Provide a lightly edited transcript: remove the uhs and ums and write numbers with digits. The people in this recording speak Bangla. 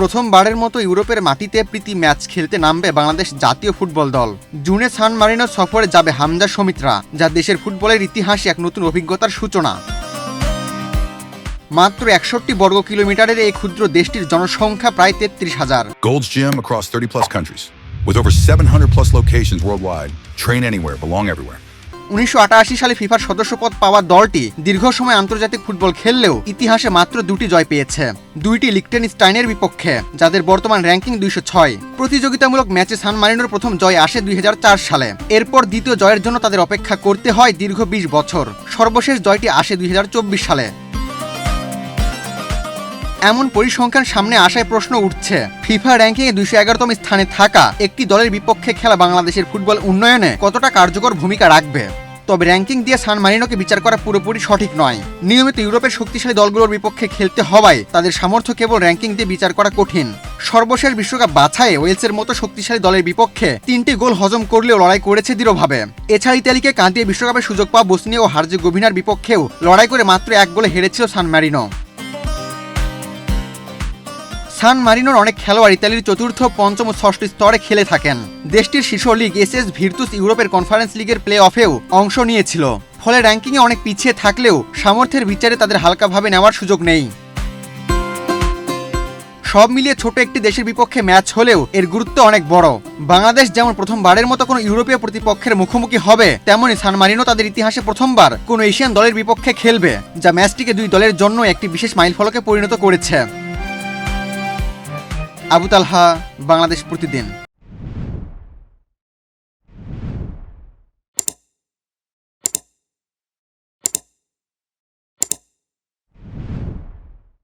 প্রথমবারের মতো ইউরোপের মাটিতে প্রীতি ম্যাচ খেলতে নামবে বাংলাদেশ জাতীয় ফুটবল দল। জুনে সান মারিনো সফরে যাবে হামজা সমিতরা, যা দেশের ফুটবলের ইতিহাসে এক নতুন অভিজ্ঞতার সূচনা। মাত্র ৬১ বর্গ কিলোমিটারের এই ক্ষুদ্র দেশটির জনসংখ্যা প্রায় ৩৩,০০০। Gold's Gym across 30 plus countries with over 700 plus locations worldwide. Train anywhere, belong everywhere. ১৯৮৮ সালে ফিফার সদস্যপদ পাওয়া দলটি দীর্ঘ সময় আন্তর্জাতিক ফুটবল খেললেও ইতিহাসে মাত্র দুটি জয় পেয়েছে, দুইটি লিখটেনস্টাইনের বিপক্ষে, যাদের বর্তমান র্যাঙ্কিং ২০৬। প্রতিযোগিতামূলক ম্যাচে সান মারিনোর প্রথম জয় আসে ২০০৪ সালে। এরপর দ্বিতীয় জয়ের জন্য তাদের অপেক্ষা করতে হয় দীর্ঘ ২০ বছর। সর্বশেষ জয়টি আসে ২০২৪ সালে। এমন পরিসংখ্যান সামনে আসায় প্রশ্ন উঠছে, ফিফা র্যাঙ্কিংয়ে ২১১তম স্থানে থাকা একটি দলের বিপক্ষে খেলা বাংলাদেশের ফুটবল উন্নয়নে কতটা কার্যকর ভূমিকা রাখবে। তবে র্যাঙ্কিং দিয়ে সান মারিনোকে বিচার করা পুরোপুরি সঠিক নয়। নিয়মিত ইউরোপের শক্তিশালী দলগুলোর বিপক্ষে খেলতে হওয়ায় তাদের সামর্থ্য কেবল র্যাঙ্কিং দিয়ে বিচার করা কঠিন। সর্বশেষ বিশ্বকাপ বাছাইয়ে ওয়েলসের মতো শক্তিশালী দলের বিপক্ষে ৩টি গোল হজম করলেও লড়াই করেছে দৃঢ়ভাবে। এছাড়া ইতালিকে কাঁদিয়ে বিশ্বকাপে সুযোগ পাওয়া বসনিয়া ও হার্জেগোভিনার বিপক্ষেও লড়াই করে মাত্র ১ গোলে হেরেছিল সান মারিনো। সান মারিনোর অনেক খেলোয়াড় ইতালির চতুর্থ, পঞ্চম ও ষষ্ঠ স্তরে খেলে থাকেন। দেশটির শীর্ষ লিগ এসএস ভির্তুস ইউরোপের কনফারেন্স লিগের প্লে অফেও অংশ নিয়েছিল। ফলে র্যাঙ্কিংয়ে অনেক পিছিয়ে থাকলেও সামর্থ্যের বিচারে তাদের হালকাভাবে নেওয়ার সুযোগ নেই। সব মিলিয়ে ছোট একটি দেশের বিপক্ষে ম্যাচ হলেও এর গুরুত্ব অনেক বড়। বাংলাদেশ যেমন প্রথমবারের মতো কোনো ইউরোপীয় প্রতিপক্ষের মুখোমুখি হবে, তেমনি সান মারিনো তাদের ইতিহাসে প্রথমবার কোনো এশিয়ান দলের বিপক্ষে খেলবে, যা ম্যাচটিকে দুই দলের জন্য একটি বিশেষ মাইলফলকে পরিণত করেছে। আবু তালহা, বাংলাদেশ প্রতিদিন।